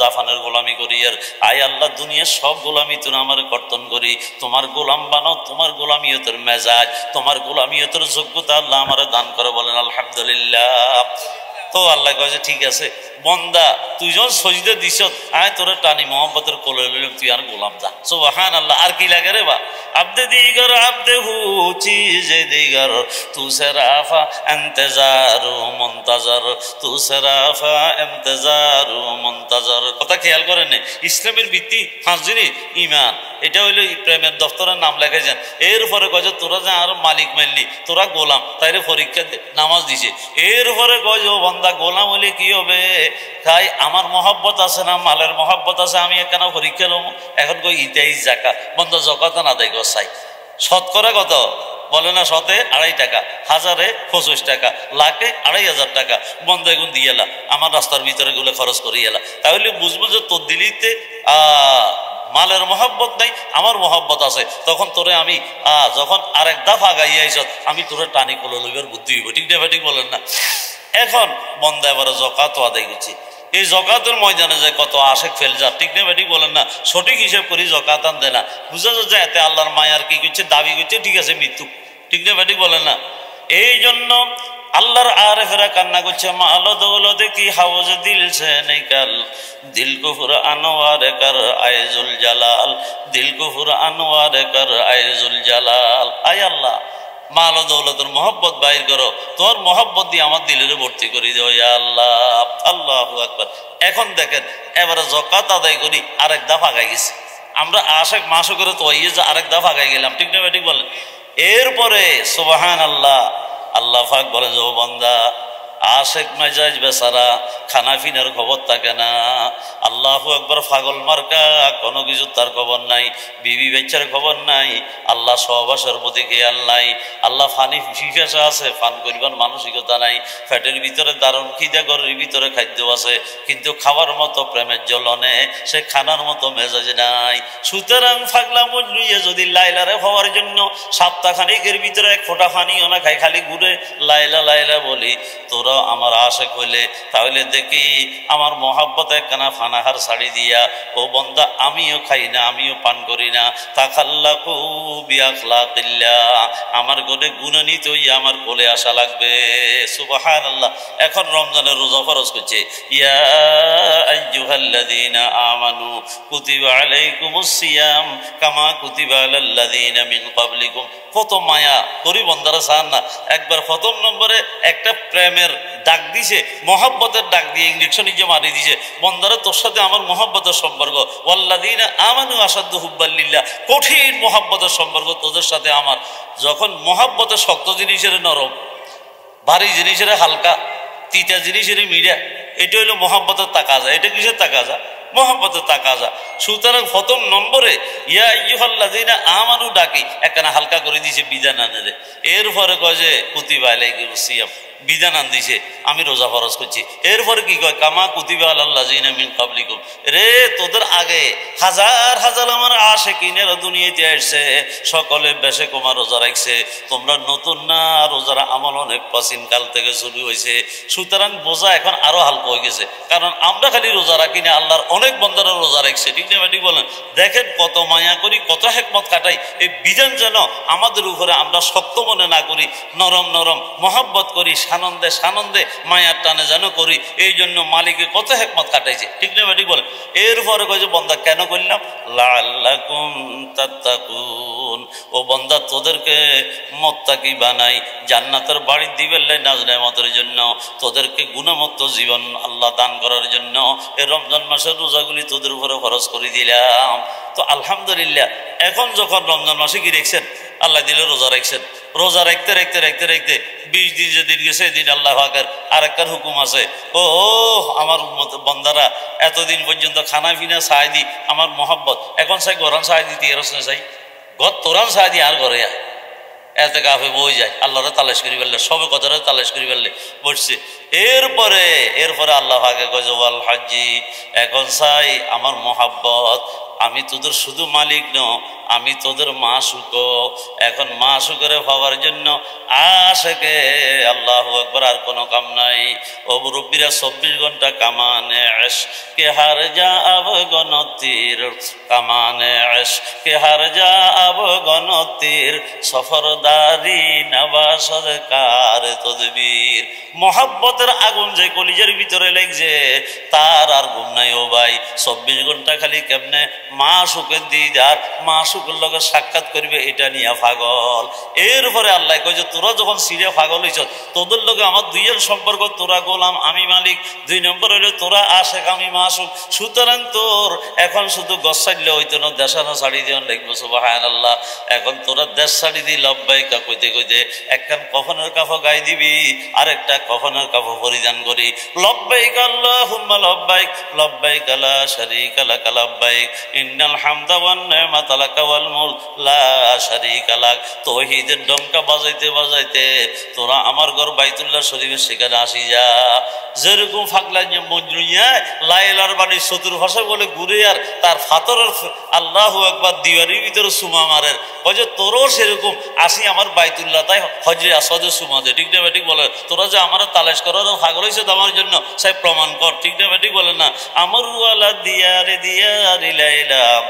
জাফানের গোলামি করি, আর আয় আল্লাহ দুনিয়ার সব গোলামি তুমি আমার কর্তন করি, তোমার গোলাম বানো, তোমার গোলামিয়তের মেজাজ, তোমার গোলামিয়তের যোগ্যতা আল্লাহ আমার দান করে। বলেন আলহামদুলিল্লাহ। তো আল্লাহ কয় যে ঠিক আছে বন্দা, তুই যখন সজদা দিছ আয় তোরা টানি মোহাম্মতের কোলে লইলাম, তুই আর গোলাম যা। সুবহানাল্লাহ। আর কি লাগে রে বা আব্দে দিগর আব্দে হু চিজে দিগর তু সেরাফা ইন্তজারু মুনতাজার তু সেরাফা ইন্তজারু মুনতাজার। কথা খেয়াল করেন, ইসলামের ভিত্তি 5 জিনিস। ঈমান, এটা হইলো প্রেমের দফতরের নাম লেখেছেন। এরপরে কয় যে তোরা যে আর মালিক মানলি, তোরা গোলাম, তাইলে পরীক্ষা নামাজ দিছে। এরপরে কয় যে বন্দা গোলাম হলে কি হবে, তাই আমার মহব্বত আছে না, মালের মহব্বত আছে, আমি কেন পরীক্ষা লম। এখন কই ইতাই জাকা বন্ধ জকাত না দেয় গোসাই। শতকরা কত বলে না, শতে 2.5 টাকা, হাজারে 25 টাকা, লাখে 2,500 টাকা বন্ধ এগুন দিয়ে এলা, আমার রাস্তার ভিতরে গুলো খরচ করিয়ে এলা। তাহলে বুঝবো যে তোর দিলিতে মালের মহব্বত নাই, আমার মহব্বত আছে। তখন তোরে আমি যখন আরেক দাফ আগাই আইস আমি তোরে টানি কোলো লইবার বুদ্ধি হইব। ঠিক না ঠিক বলেন না? এখন বন্দা এবারে জকাত আদায় করছি, এই জকাতের ময়দানে যায় কত আশেক ফেল যা। ঠিক না ঠিক বলেন না? সঠিক হিসেব করি জকাত আন দেয় না, বুঝা যাচ্ছে এতে আল্লাহর মায়ার কি করছে, দাবি করছে, ঠিক আছে মৃত্যু। ঠিক না ঠিক বলেন না? এই জন্য আল্লাহর আরেফেরা কান্না করছে, মালো দৌলতে কি হাউজ দিল সে নিকাল দিল কো পুরা আনোয়ার কর আইজুল জালাল দিল কো পুরা আনোয়ার কর আইজুল জালাল। আয় আল্লাহ মাল ও দৌলতের মহব্বত বাইর করো, তোর মহব্বত দিয়ে আমার দিলের ভর্তি করে দেও ইয়া আল্লাহ। আল্লাহু আকবার। এখন দেখেন এবারে জকাত আদায় করি, আরেক দাফ আগাই গেছি আমরা, আশেক মাসও করে তো যে আরেক দাফ আগাই গেলাম। ঠিক না ঠিক বলেন? এরপরে সুবহানাল্লাহ, আল্লাহ পাক বলেন যে ও বান্দা, আশেক মেজাজ বেচারা খানা পিনার খবর থাকে না। আল্লাহু আকবার। পাগল মার্কা কোনো কিছু তার খবর নাই, বিবি বাচ্চার খবর নাই, আল্লাহ সহবাসের প্রতি খেয়াল নাই, আল্লাহ ফানি ফিফাসা আছে, ফান করিবার মানসিকতা নাই, পেটের ভিতরে দারুণ খিদা, ঘরের ভিতরে খাদ্য আছে, কিন্তু খাওয়ার মতো প্রেমের জ্বলনে সে খানার মতো মেজাজ নাই। সুতরাং ফাগলা মজলুইয়ে যদি লাইলারে হওয়ার জন্য সপ্তাহখানিকের ভিতরে 1 ফোঁটা পানিও না খাই, খালি ঘুরে লাইলা লাইলা বলি, তোরা আমার আশেক হইলে তাহলে দেখি আমার মহাব্বত একখানা ফানাহার ছাড়ি দিয়া, ও বন্দা আমিও খাই না, আমিও পান করি না, তাকাল্লাকু বিআখলাকিল্লাহ, আমার কোলে গুণান্বিত হইয়া আমার কোলে আসা লাগবে। সুবহানাল্লাহ। এখন রমজানের রোজা ফরজ করছে, ইয়া আইয়ুহাল্লাযীনা আমানু কুতিবা আলাইকুমুস সিয়াম কামা কুতিবা আলাল্লাযীনা মিন ক্বাবলিকুম। কত মায়া করি বন্দারা চান না, একবার প্রথম নম্বরে একটা প্রেমের ডাক দিছে, মহব্বতের ডাক দিয়ে ইঞ্জেকশন নিজে মারি দিছে, বন্দারা তোর সাথে আমার মহব্বতের সম্পর্ক, ওয়াল্লাযীনা আমানু আশাদ্দু হুব্বান লিল্লাহ, কঠিন মহব্বতের সম্পর্ক তোদের সাথে আমার। যখন মহব্বতের শক্ত জিনিসের নরম, ভারী জিনিসের হালকা, তিতা জিনিসের মিডিয়া, এটা হইলো মহব্বতের তাকাজা। এটা কিসের তাকাজা? মোহাম্মতে তাকাজা। সুতরাং প্রথম নম্বরে ইয়া আইয়ুহাল্লাযীনা আমানু ডাকি একখানা হালকা করে দিয়েছে বিধান আনে। এরপরে কয় যে কুতিবা আলাইকুমুস সিয়াম, বিধান আন দিছে আমি রোজা ফরজ করছি। এরপরে কি কয় কামা কুতিবা আলাল্লাযীনা মিন ক্বাবলিকুম, রে তোদের আগে হাজার হাজার আমার আশিকিনেরা দুনিয়াতে আসছে, সকলে বেশে কমা রোজা রাখছে, তোমরা নতুন না, রোজার আমল অনেক প্রাচীন কাল থেকে শুরু হয়েছে। সুতরাং বোঝা এখন আরো হালকা হয়ে গেছে, কারণ আমরা খালি রোজা রাখি না, আল্লাহর অনেক বান্দারা রোজা রাখছে। ঠিক না ঠিক বলেন? দেখেন কত মায়া করি, কত হিকমত খাটাই। এই বিধান যেন আমাদের উপরে আমরা শক্ত মনে না করি, নরম নরম মহব্বত করি, সানন্দে সানন্দে মায়ার টানে যেন করি। এই জন্য মালিকে কত হিকমত খাটাইছে। ঠিক না ঠিক বলেন? এরপরে কয় যে বন্দা কেন করলাম, লাআল্লাকুম তাত্তাকুন, ও বন্দা তোদেরকে মুত্তাকি বানাই, জান্নাতের বাড়ি দিবেন নাজনেমতের জন্য, তোদেরকে গুণমুক্ত জীবন আল্লাহ দান করার জন্য এই রমজান মাসের রোজাগুলি তোদের উপরে খরচ করে দিলাম। তো আলহামদুলিল্লাহ, এখন যখন রমজান মাসে কি রেখছেন, আল্লাহ দিলে রোজা রাখছেন, রোজা রাখতে রাখতে রাখতে রাখতে 20 দিন যেদিন গেছে এদিন আল্লাহ পাকের আরেকটার হুকুম আছে, ও আমার বন্দারা এতদিন পর্যন্ত খানা পিনা চাই দি আমার মহব্বত, এখন চাই গরান চাই দিতে এরস না চাই ঘর তোরান চাই দি আর ঘরে এতে কাফে বই যায়, আল্লাহরে তালাশ করি ফেললে, সবে কথারে তালাশ করি ফেললে বসছে। এরপরে আল্লাহ পাকে গজওয়াল হাজি, এখন চাই আমার মহাব্বত, আমি তোদের শুধু মালিক ন, আমি তোদের মাসুক। এখন মাসুকের হওয়ার জন্য আশেকে আল্লাহু আকবার, আর কোনো কাম নাই। ও মুরব্বীরা 24 ঘন্টা কামানে কে হার যা আব গণতির, কামানে কে হার যা আব গণতির, সফরদারি নওয়া সরকার তদবীর। মহাব্বতের আগুন যে কলিজার ভিতরে লেগছে তার আর ঘুম নাই ও ভাই। 24 ঘন্টা খালি কেমনে মাসুকের দিদার, মাসুকের লগে সাক্ষাৎ করবে এটা নিয়ে পাগল। এরপরে আল্লাহ কয় যে তোরা যখন সিরে পাগল হইছ, তোদের লগে আমার দুইয়ের সম্পর্ক, তোরা গোলাম আমি মালিক, 2 নম্বর হইলে তোরা আশেক আমি মাসুক। সুতরাং তোর এখন শুধু গছ ছাড়লে হইতো না, দেশানো শাড়ি দিয়ে লাগবে। সুবহানাল্লাহ, এখন তোরা দেশ শাড়ি দিয়ে লব্বাইকা কইতে কইতে একখান কফনের কাফ গায়ে দিবি, আরেকটা কফনের কাফ পরিধান করি, লব্বাইক আল্লাহুম্মা লব্বাইক, লব্বাইক লা শারীকা লাক লব্বাইক, ইন্নাল হামদা ওয়ান নি'মাতা লাকা ওয়াল মুলক লা শারীকা লাক। তাওহীদের ডঙ্কা বাজাইতে বাজাইতে তোরা আমার ঘর বাইতুল্লাহ শরীফের সেখানে আসি যা। যেরকম ফাগলা মজনুইয়া লাইলার বাড়ি চতুর্ভাষা বলে ঘুরে আর তার ফাতরের আল্লাহু আকবার দিওয়ারির ভিতরে সুমা মারের, যে তোরও সেরকম আসি আমার বাইতুল্লাহ তাই হজরে আসাদে সুমা দে। ঠিক না ঠিক বলে? তোরা যে আমার তালাশ করার ফাগল হয়েছে আমার জন্য সাহেব প্রমাণ কর। ঠিক না ঠিক বলে না? আমার রুয়ালা দিয়ারে দিয়ারি লাইলাম,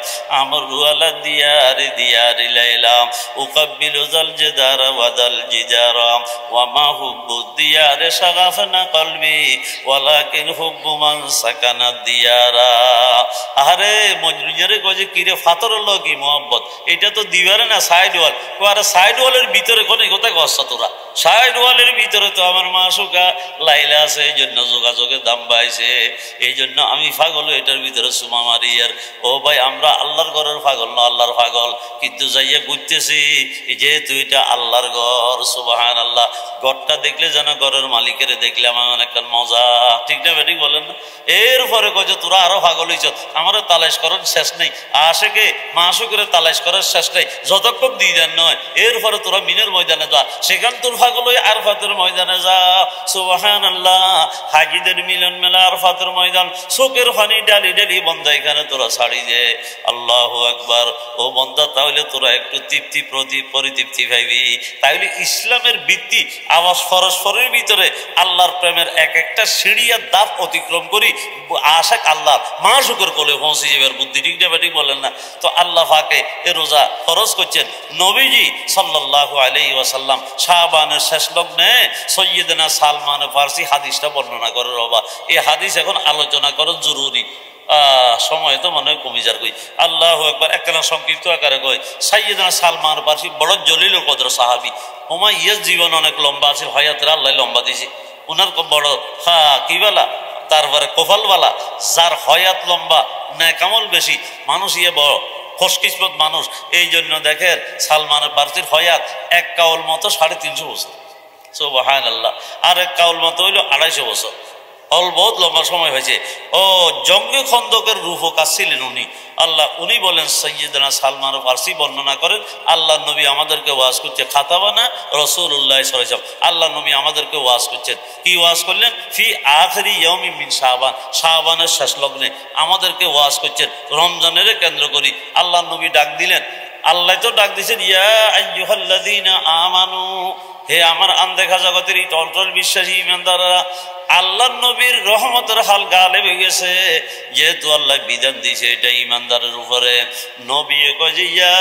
আমার রুয়ালা দিয়ারে দিয়ারি লাইলাম, উকাব্বিলু জাল জিদারা ওয়াদাল জিদারা, ওয়া মা হুব্বু দিয়ারে শাগাফনা কলবি ওয়ালাকিন হুব্বু মান সাকানা দিয়ারা। আরে মজনুইয়ারে কয় যে কিরে ফাতরের লগে কি মোহাব্বত, এটা তো দিবারে না সাইড ওয়াল। আরে সাইড ওয়ালের ভিতরে কোন কোথায় গচ্ছা তোরা? সাইড ওয়ালের ভিতরে তো আমার মাসুকা লাইলা আছে, এই জন্য যোগাযোগের দাম পাইছে, এই জন্য আমি পাগল এটার ভিতরে সুমা মারি। আর ও ভাই, আমরা আল্লাহর ঘরের পাগল না, আল্লাহর পাগল, কিন্তু যাইয়া ঘুরতেছি যেহেতু এটা আল্লাহর ঘর। সুবহানাল্লাহ, ঘরটা দেখলে যেন ঘরের মালিকের দেখলে আমার অনেকটা মজা। ঠিক না ঠিক বলেন না? এরপরে কয় যে তোরা আরো পাগল হইছ, আমার তালাশ করার শেষ নেই, আশেকে মাসুকের তালাশ করার শেষ নেই, যতক্ষণ দিদান নয়। এরপরে তোরা মিনের ময়দানে যা, সেখান তোর পাগল হয়ে আরফাতের ময়দানে যা। সুবহানাল্লাহ, হাজিদের মিলন মেলা আরফাতের ময়দান, চোখের পানি ডালি ডালি বন্দা এখানে তোরা ছাড়ি দে। আল্লাহু আকবার। ও বন্দা, তাহলে তোরা একটু তৃপ্তি পরিতৃপ্তি পাইবি। তাইলে ইসলামের ভিত্তি আওয়াজ পরস্পরের ভিতরে আল্লাহর প্রেমের এক একটা সিঁড়িয়ার দাপ অতিক্রম করি আশাক আল্লাহর মাসুকের কোলে পৌঁছে যাবার বুদ্ধি। ঠিক না ঠিক বলেন না? তো আল্লাহ পাকে এ রোজা ফরজ করছেন। নবীজি সাল্লাল্লাহু আলাইহি ওয়াসাল্লাম শাবানের শেষ লগ্নে সৈয়দনা সালমান ফারসি হাদিসটা বর্ণনা করে। বাবা, এই হাদিস এখন আলোচনা করা জরুরি, সময় তো মনে হয় কমি যার কই। আল্লাহু আকবার। একখানা সংক্ষিপ্ত আকারে কই, সাইয়েদনা সালমান ফারসি বড় জলিল কদর সাহাবী। ওমা ইয়ের জীবন অনেক লম্বা আছে, হয়াতের আল্লাহ লম্বা দিয়েছে উনার বড় কি বলা, তারপরে কপালওয়ালা, যার হয়াত লম্বা, নেকামল বেশি, মানুষ ইয়ে বড় খুশকিসমত মানুষ। এই জন্য দেখেন সালমান ফারসির হয়াত এক কাউল মতো 350 বছর। সুবহানাল্লাহ। আর এক কাউল মতো হইল 250 বছর। বহুত লম্বা সময় হয়েছে। ও জঙ্গে খন্দকের রূপকার ছিলেন উনি। আল্লাহ উনি বলেন, সৈয়দনা সালমান ফারসি বর্ণনা করেন, আল্লাহ নবী আমাদেরকে ওয়াজ করছে, খাতাবানা রাসূলুল্লাহ সাল্লাল্লাহু আলাইহি ওয়াসাল্লাম, আল্লাহ নবী আমাদেরকে ওয়াজ করছেন। কি ওয়াজ করলেন? ফি আখিরি ইয়াউমিন মিন শাবান, শাবানের শেষ লগ্নে আমাদেরকে ওয়াজ করছেন, রমজানের কেন্দ্র করি। আল্লাহ নবী ডাক দিলেন, আল্লাহ তো ডাক দিয়েছেন, ইয়া আইয়ুহাল্লাযীনা আমানু, হে আমার আনদেখা জগতের এই টলটল বিশ্বাসী ইমানদাররা, আল্লাহ নবীর রহমতের হাল গালেব হয়ে গেছে, যেহেতু আল্লাহ বিধান দিয়েছে এটা ইমানদারের উপরে। নবী কয় যে ইয়া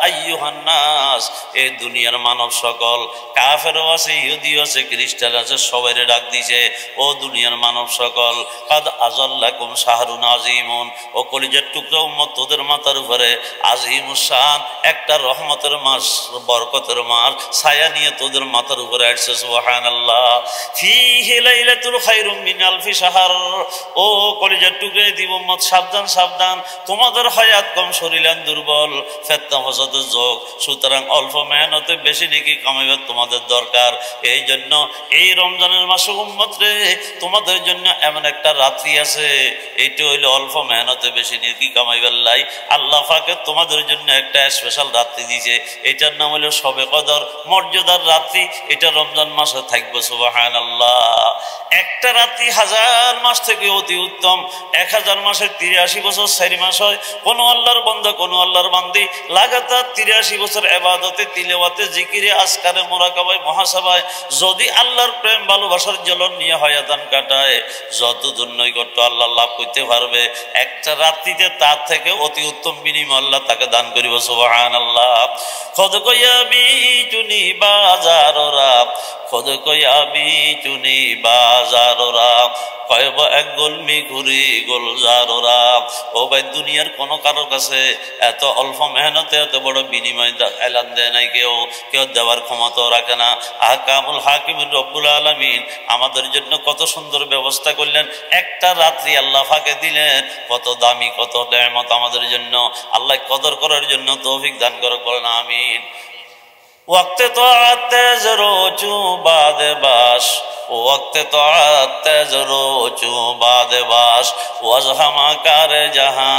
আইয়ুহান নাস, এই দুনিয়ার মানব সকল, কাফেরও আছে, ইহুদিও আছে, খ্রিস্টান আছে, সবাইরে ডাক দিছে, ও দুনিয়ার মানব সকল, কাদ আযাল্লাকুম শাহরুন আযীমুন, ও কলিজার টুকরা উম্মত, তোদের মাথার উপরে আযীমুস শান একটা রহমতের মাস, বরকতের মাস ছায়া নিয়ে তোদের মাথার উপরে আসছে। সুবহানাল্লাহ। ফীহি লাইলাতুল খায়রুম মিন আলফি শাহর, ও কলিজার টুকরে দিব উম্মত, সাবধান সাবধান, তোমাদের হায়াত কম, শরীরান দুর্বল, ফেতনা ফসাদের যোগ, সুতরাং অল্প মেহনতে বেশি নেকি কামাইবার তোমাদের দরকার। এই জন্য এই রমজানের মাসে উম্মত রে, তোমাদের জন্য এমন একটা রাত্রি আছে, এইটা হইলে অল্প মেহনতে বেশি নেকি কামাইবার লাই আল্লাহ পাকে তোমাদের জন্য একটা স্পেশাল রাত্রি দিয়েছে, এটার নাম হলো শবে কদর, মর্যাদার রাত্রি, এটা রমজান মাসে থাকবে। সুবহানাল্লাহ। একটা রাত্রি 1000 মাস থেকে অতি উত্তম। 1000 মাসের 83 বছর 4 মাস হয়। কোন আল্লাহর বান্দা, কোন আল্লাহর বান্দি লাগাতার 83 বছর ইবাদতে, তিলাওয়াতে, জিকিরে, আজকারে, মুরাকাবায়, মুহাসাবায় যদি আল্লাহর প্রেম ভালোবাসার জ্বলন নিয়ে হায়াতান কাটায়, যতদূর নৈকট্য আল্লাহ লাভ করতে পারবে, একটা রাত্রিতে তার থেকে অতি উত্তম বিনিময় আল্লাহ তাকে দান করিব। সুবহানাল্লাহ। খোদ কইয়া বিচুনি বাজাররা, খোদ কইয়া বিচুনি বাজাররা, কয়বা এক গোলমি ঘুরি গোলজাররা। ও ভাই, দুনিয়ার কোনো কারোর কাছে এত অল্প মেহনতে এত বড় বিনিময় এলান দেয় নাই কেউ, কেউ দেওয়ার ক্ষমতাও রাখে না। আহকামুল হাকিম রব্বুল আলামিন আমাদের জন্য কত সুন্দর ব্যবস্থা করলেন, একটা রাত্রি আল্লাহ ফাঁকে দিলেন, কত দামি, কত নেয়ামত আমাদের জন্য। আল্লাহ কদর করার জন্য তৌফিক দান করুক, বলেন আমিন। ওয়াক্তে তো তেজ রোচু বাদে বাস, ওয়াক্তে তো তেজ রোচু বাদে বাস, ওয়াজহামা কারে জাহা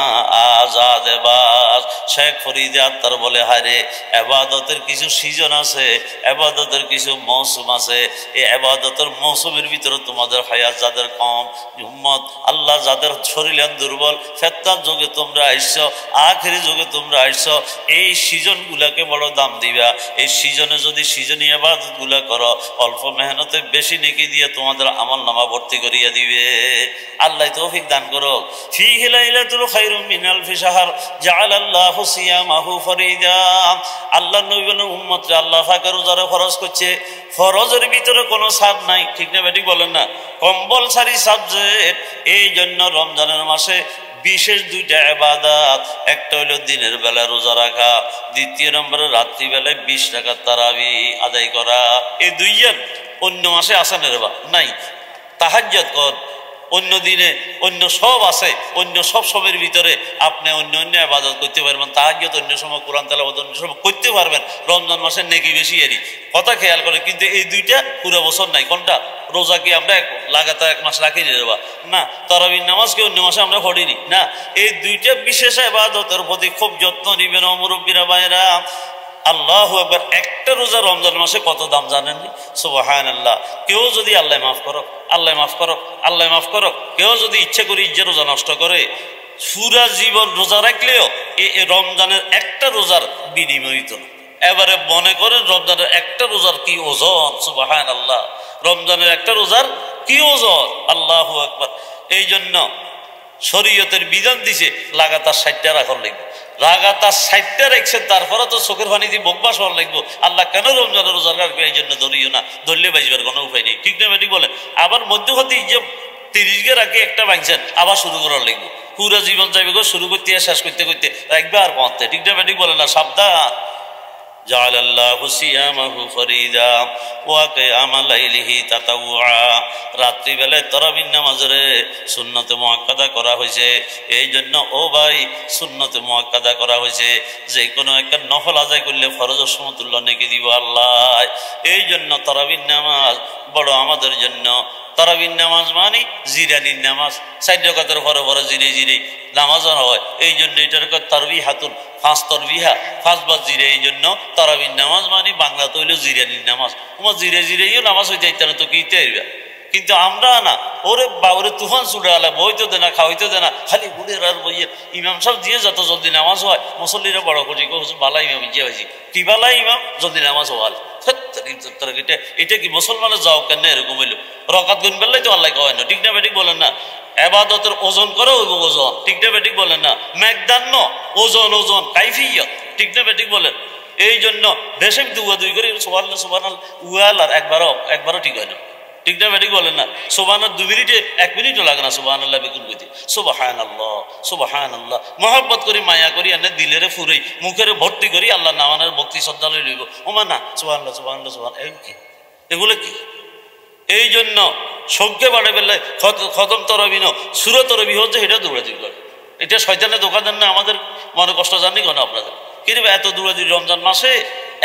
আজাদে বাস। শেখ ফরিদ আত্মার বলে, হারে এবাদতের কিছু সিজন আছে, এবাদতের কিছু মৌসুম আছে, এই এবাদতের মৌসুমের ভিতরে তোমাদের হায়াত যাদের কম, উম্মত আল্লাহ যাদের শরীর দুর্বল, ফেতনার যুগে তোমরা আইসো, আখেরি যুগে তোমরা আইসো, এই সিজন গুলাকে বড় দাম দিবা। এই সিজনে যদি সিজনি ইবাদত গুলা করো, অল্প মেহনতে বেশি নেকি দিয়ে তোমাদের আমল নামা ভর্তি করিয়া দিবে। আল্লাহ তৌফিক দান করো। ফীহি লাইলাতুল খায়রুম মিন আলফি শাহর জাআলাল্লাহু সিয়ামাহু ফরিদা। আল্লাহ নবী বলেন, উম্মতরে আল্লাহ পাকের রোজারে ফরজ করছে, ফরজের ভিতরে কোনো ছাড় নাই, ঠিক না বেটি বলেন না, কম্পালসারি সাবজেক্ট। এই জন্য রমজানের মাসে বিশেষ দুইটা ইবাদত, একটা হলো দিনের বেলা রোজা রাখা, দ্বিতীয় নম্বরে রাত্রিবেলায় 20 রাকাত তারাবি আদায় করা। এই দুইজন অন্য মাসে আসানের বা নাই। তাহাজ্জুদ কর, অন্য দিনে অন্য সব আছে, অন্য সব সময়ের ভিতরে আপনি অন্য অন্য ইবাদত করতে পারবেন। তাহাজ্জুদ অন্য সময়, কোরআন তেলাওয়াত অন্য সময় করতে পারবেন। রমজান মাসের নেকি বেশি এরই কথা খেয়াল করে, কিন্তু এই দুইটা পুরো বছর নাই। কোনটা? রোজা কি আমরা লাগাতার 1 মাস রাখি নি রেবা না, তারাবির নামাজ কি অন্য মাসে আমরা পড়িনি না। এই দুইটা বিশেষ ইবাদতের প্রতি খুব যত্ন নিবেন ও মুরব্বীরা ভাইরা। আল্লাহু আকবার। একটা রোজা রমজান মাসে কত দাম জানেননি? সুবহানাল্লাহ। কেউ যদি আল্লাহ মাফ করো, আল্লাহ মাফ করো, আল্লাহ মাফ করো, কেউ যদি ইচ্ছে করে ইজ্জত রোজা নষ্ট করে, পুরা জীবন রোজা রাখলেও এই রমজানের একটা রোজার বিনিময়িত না। এবারে মনে করেন রমজানের একটা রোজার কি ওজন। সুবহানাল্লাহ। রমজানের একটা রোজার কি ওজন। আল্লাহু আকবার। এই জন্য শরীয়তের বিধান দিছে লাগাতার 60টা রাখার লাগবে। লাগাতার 60টা রেখছেন, তারপরে তো চোখের পানি দিয়ে বকবাস হওয়ার লাগবো। আল্লাহ কেন রমজানের রোজা রাখবে? এই জন্য ধরিও না, ধরলে বাঁচবার কোনো উপায় নেই, ঠিক না বেটি বলেন। আবার মধ্যখানে যে 30 গে রাখে একটা ভাঙছেন, আবার শুরু করার লাগবে। পুরো জীবন যাইবে গো, শুরু করতে শেষ করতে করতে রাখবে আর পৌঁছতে, ঠিক না বেটি বলেন না। সাবধান। জাআলাল্লাহু সিয়ামাহু ফরিদা ওয়া কিয়ামা লাইলিহি তাতাওয়া। রাত্রিবেলায় তারাবির নামাজের সুন্নতে মুআক্কাদা করা হয়েছে। এই জন্য ও ভাই, সুন্নতে মুআক্কাদা করা হয়েছে, যে কোনো একটা নফল আদায় করলে ফরজের সমতুল্য নেকি দিব আল্লাহ। এই জন্য তারাবির নামাজ বড় আমাদের জন্য। তারাবির নামাজ মানে জিরানির নামাজ, 4 রাকাতের পরে পরে জিরে জিরে নামাজ হয়। এই জন্য এটার তারবিহাতুন, 5 তরবিহা, 5 বার জিরে। এই জন্য তারাবির নামাজ মানে বাংলা তৈল জিরানির নামাজ। তোমার জিরে জিরেও নামাজ হইতে ইত্যাদি না, তো কিতে হইবা। কিন্তু আমরা না, ওরে বাবরে তুফান ছুটে আলা, বইতে দে না, খাওয়াইতে দে না, খালি বুড়ের আর বইয়ের ইমাম সাহেব দিয়ে যত জলদি নামাজ হয়, মুসল্লিরা বড় করছি বালা ইমাম ইয়ে হয়েছি, কি বালা ইমাম জলদি নামাজ হওয়াল। এটা কি মুসলমানের যাও কেন এরকম হইল? রকাত গুন বেললাই তো আল্লাহ কয় না, ঠিক না বেঠিক বলেন না? এবাদতের ওজন করো হইব ওজন, ঠিক না বেঠিক বলেন না? মেঘদান্য ওজন ওজন কাইফিয়া, ঠিক না বেঠিক বলেন? এই জন্য দেশে দুয়া দুই করে সুবহানাল্লাহ সুবহানাল্লাহ উয়াল আর একবারও ঠিক হয় না, ঠিক না বেঠিক বলেন না? সুবহানাল্লাহ 2 মিনিটে 1 মিনিটও লাগে না সুবহানাল্লাহ বেকুল কইতে। সুবহানাল্লাহ সুবহানাল্লাহ মহব্বত করি, মায়া করি, এনে দিলেরে ফুরাই, মুখের ভর্তি করি, আল্লাহ নামানের ভক্তি শ্রদ্ধা লইব। ওমা না সুবহানাল্লাহ সুবহানাল্লাহ সুবহানাল্লাহ, এই কি এগুলো কি? এই জন্য সজ্ঞে বাড়ে বেলে খতম তরবি না সুরত তরবি হচ্ছে, এটা দৌড়াদৌড়ি করে। এটা শয়তানের দোকান না, আমাদের মনে কষ্ট জানি কেন আপনাদের? কিন্তু এত দৌড়াদৌড়ি রমজান মাসে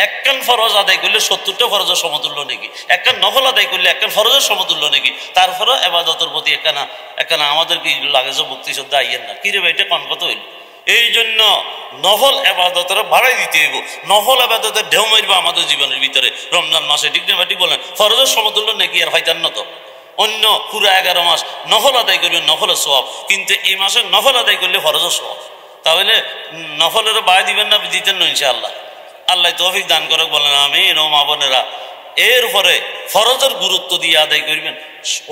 একখান ফরজ আদায় করলে 70টা ফরজের সমতুল্য নাকি, একখান নফল আদায় করলে একখান ফরজের সমতুল্য নাকি। তারপরে এবাদতের প্রতি একখানা আমাদের কি লাগে যে ভক্তি শ্রদ্ধা আইয়েন না, কি রে ভাই এটা কনকত হইল। এই জন্য নফল আবাদতের বাড়াই দিতে হইব, নফল আবাদতের ঢেউ মারবো আমাদের জীবনের ভিতরে রমজান মাসে, ঠিক না ঠিক বলেন? ফরজের সমতুল্য নাকি আর হয়তান না তো। অন্য পুরো 11 মাস নফল আদায় করবেন, নফলের সওয়াব, কিন্তু এই মাসে নফল আদায় করলে ফরজের সওয়াব। তাহলে নফলের বাড়াই দিবেন না, দিতেন না ইনশাআল্লাহ। আল্লাহ তৌফিক দান করে বলেন আমিন। ও মা বোনেরা, এরপরে ফরজের গুরুত্ব দিয়ে আদায় করবেন,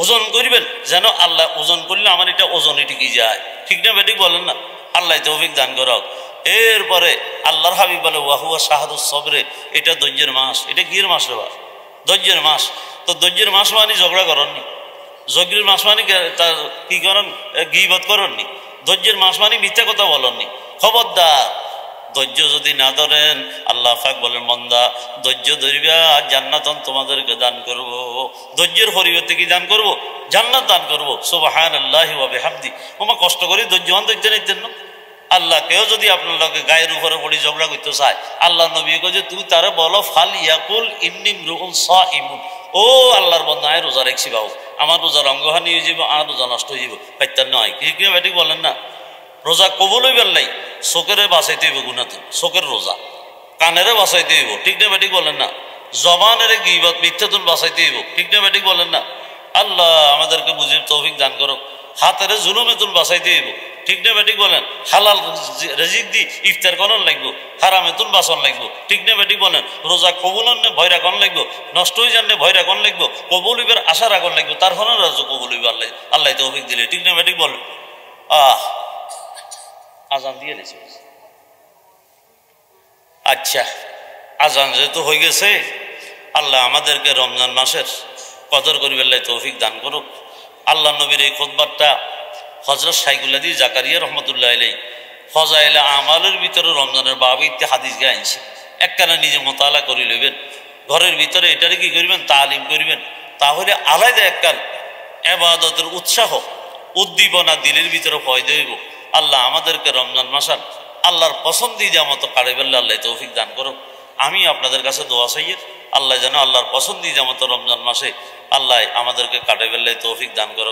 ওজন করবেন, যেন আল্লাহ ওজন করলে আমার এটা ওজনে টিকে যায়, ঠিক না বেঠিক বলেন না? আল্লাহ তৌফিক দান করো। এরপরে আল্লাহর হাবিব বলে ওয়াহুয়া শাহাদুস সবরে, এটা ধৈর্যের মাস। এটা কির মাস রে বা? ধৈর্যের মাস। তো ধৈর্যের মাস মানে ঝগড়া করেননি, যজ্ঞের মাস মানে তার কি করেন, গীবত করেননি। ধৈর্যের মাস মানে মিথ্যা কথা বলেননি। খবরদার, ধৈর্য যদি না ধরেন, আল্লাহ পাক বলেন বান্দা ধৈর্য ধরবা, জান্নাত তোমাদেরকে দান করব। ধৈর্যের পরিবর্তে কি দান করব? জান্নাত দান করব। সুবহানাল্লাহি ওয়া বিহামদি। ওমা কষ্ট করি ধৈর্যবান ধৈর্য নিতেন না। আল্লাহ কেউ যদি আপনার লগে গায়ের উপরে পড়ি ঝগড়া করতে চায়, আল্লাহ নবী কয় যে তুই তারে বলো ফাল ইয়াকুল ইন্নী মরউন সাইমুন, ও আল্লাহর বান্দা আয় রোজা রাখছি বাবু, আমার রোজার অঙ্গহানি হয়ে যাব, আর রোজা নষ্ট হয়ে যাব। পাইতেন নয় কি কি বেটি বলেন না? রোজা কবুল হইবেন নাই, চোখেরে বাঁচাইতে হইব গুনাতে, চোখের রোজা, কানেরে বাঁচাইতে হইব, ঠিক না বেটি বলেন না? জবানের গীবত মিথ্যাতুন বাঁচাইতে হইব, ঠিক না বেটি বলেন না? আল্লাহ আমাদেরকে বুঝির তৌফিক দান করো। হাতের জুলুমেতুন বাঁচাইতে হইব, ঠিক না বেটি বলেন? হালাল রিজিক দি ইফতার করন লাগবো, হারামেতুন বাঁচন লাগবো, ঠিক না বেটি বলেন? রোজা কবুল হন ভয় রাখন লাগবো, নষ্ট হয়ে জানলে ভয় রাখন লাগবো, কবুল হইবার আশা রাখন লাগবো, তার হন রাজ্য কবুল হইব আল্লাহ, আল্লাহ তৌফিক দিলে, ঠিক না বেটি বলেন? আজান দিয়ে দিয়েছে। আচ্ছা, আজান যেহেতু হয়ে গেছে, আল্লাহ আমাদেরকে রমজান মাসের কদর করিবার লাই তৌফিক দান করুক। আল্লাহ নবীর এই খুতবাটা হযরত শাইখুল্লাদি জাকারিয়া রহমতুল্লাহ আলাইহি ফজাইলে আমালের ভিতরে রমজানের বাবিতে হাদিস গায়ে আনছে। একখানা নিজে মোতালা করে লইবেন, ঘরের ভিতরে এটারে কি করবেন, তালিম করবেন, তাহলে আলাদা একখান ইবাদতের উৎসাহ উদ্দীপনা দিলের ভিতরে পয়দা হইব। আল্লাহ আমাদেরকে রমজান মাসান আল্লাহর পছন্দিদা মতো কাড়ে ফেললে আল্লাহ তৌফিক দান করো। আমি আপনাদের কাছে দোয়া চাইয়ে আল্লাহ যেন আল্লাহর পছন্দিদা মতো রমজান মাসে আল্লাহ আমাদেরকে কাটে ফেললে তৌফিক দান করো।